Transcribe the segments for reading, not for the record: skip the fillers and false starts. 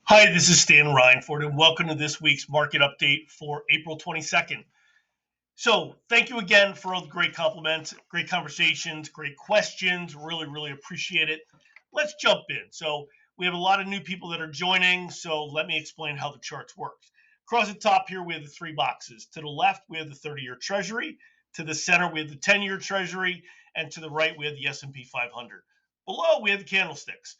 Hi, this is Stan Reinford, and welcome to this week's market update for April 22nd. So, thank you again for all the great compliments, great conversations, great questions. Really, really appreciate it. Let's jump in. So, we have a lot of new people that are joining, so let me explain how the charts work. Across the top here, we have the three boxes. To the left, we have the 30-year Treasury. To the center, we have the 10-year Treasury. And to the right, we have the S&P 500. Below, we have the candlesticks.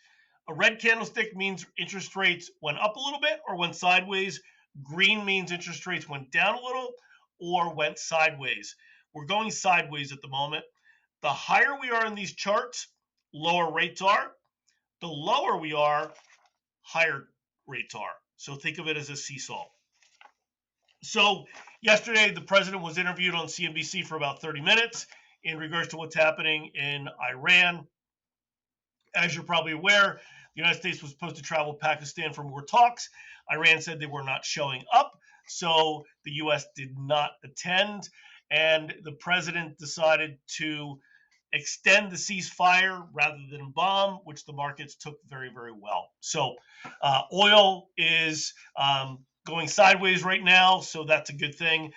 A red candlestick means interest rates went up a little bit or went sideways. Green means interest rates went down a little or went sideways. We're going sideways at the moment. The higher we are in these charts, lower rates are. The lower we are, higher rates are. So think of it as a seesaw. So yesterday, the president was interviewed on CNBC for about 30 minutes in regards to what's happening in Iran. As you're probably aware, the United States was supposed to travel to Pakistan for more talks. Iran said they were not showing up, so the U.S. did not attend, and the president decided to extend the ceasefire rather than bomb, which the markets took very, very well. So oil is going sideways right now, so that's a good thing.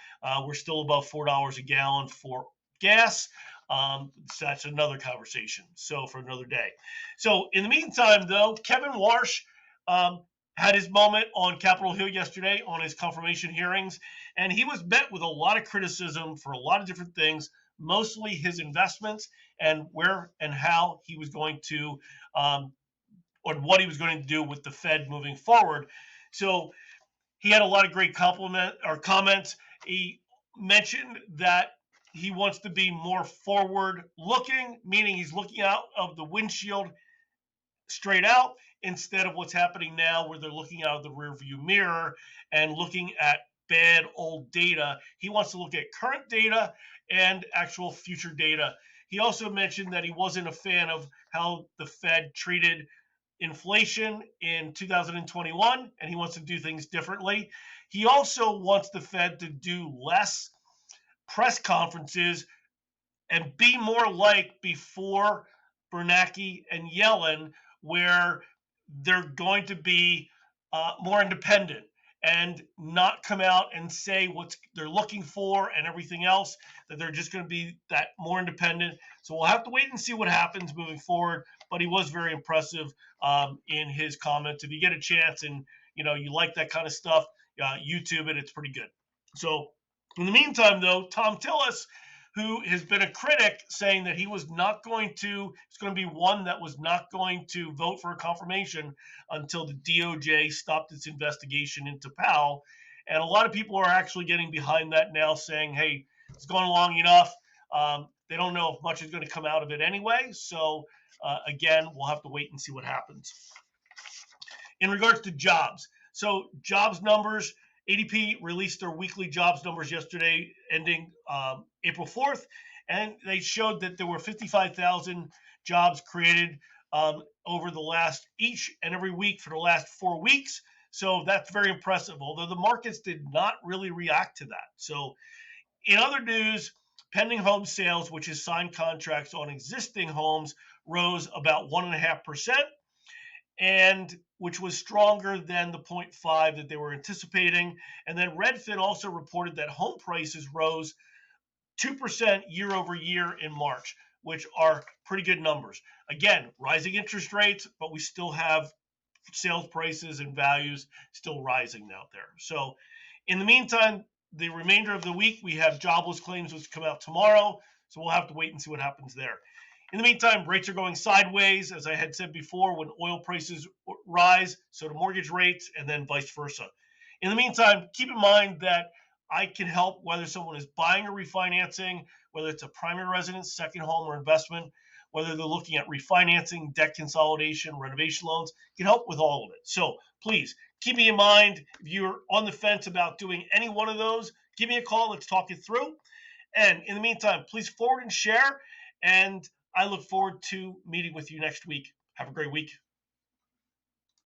We're still above $4 a gallon for gas. So that's another conversation. So for another day. So in the meantime, though, Kevin Warsh had his moment on Capitol Hill yesterday on his confirmation hearings, and he was met with a lot of criticism for a lot of different things, mostly his investments and where and how he was going to, or what he was going to do with the Fed moving forward. So he had a lot of great comments. He mentioned that he wants to be more forward looking, meaning he's looking out of the windshield straight out instead of what's happening now where they're looking out of the rear view mirror and looking at bad old data. He wants to look at current data and actual future data. He also mentioned that he wasn't a fan of how the Fed treated inflation in 2021, and he wants to do things differently. He also wants the Fed to do less press conferences and be more like before Bernanke and Yellen, where they're going to be more independent and not come out and say what they're looking for and everything else, that they're just going to be that more independent. So we'll have to wait and see what happens moving forward. But he was very impressive in his comments. If you get a chance and you like that kind of stuff, YouTube it. It's pretty good. So in the meantime, though, Tom Tillis, who has been a critic, saying that he was not going to, it's going to be one that was not going to vote for a confirmation until the DOJ stopped its investigation into Powell. And a lot of people are actually getting behind that now, saying, hey, it's gone long enough. They don't know if much is going to come out of it anyway. So, again, we'll have to wait and see what happens. In regards to jobs, so jobs numbers, ADP released their weekly jobs numbers yesterday, ending April 4th, and they showed that there were 55,000 jobs created over the last each and every week for the last 4 weeks. So that's very impressive, although the markets did not really react to that. So in other news, pending home sales, which is signed contracts on existing homes, rose about 1.5%. And which was stronger than the 0.5 that they were anticipating. And then Redfin also reported that home prices rose 2% year over year in March, which are pretty good numbers. Again, rising interest rates, but we still have sales prices and values still rising out there. So in the meantime, the remainder of the week, we have jobless claims which come out tomorrow. So we'll have to wait and see what happens there. In the meantime, rates are going sideways, as I had said before, when oil prices rise, so do mortgage rates, and then vice versa. In the meantime, keep in mind that I can help whether someone is buying or refinancing, whether it's a primary residence, second home, or investment, whether they're looking at refinancing, debt consolidation, renovation loans, can help with all of it. So please keep me in mind. If you're on the fence about doing any one of those, give me a call. Let's talk it through. And in the meantime, please forward and share. And I look forward to meeting with you next week. Have a great week.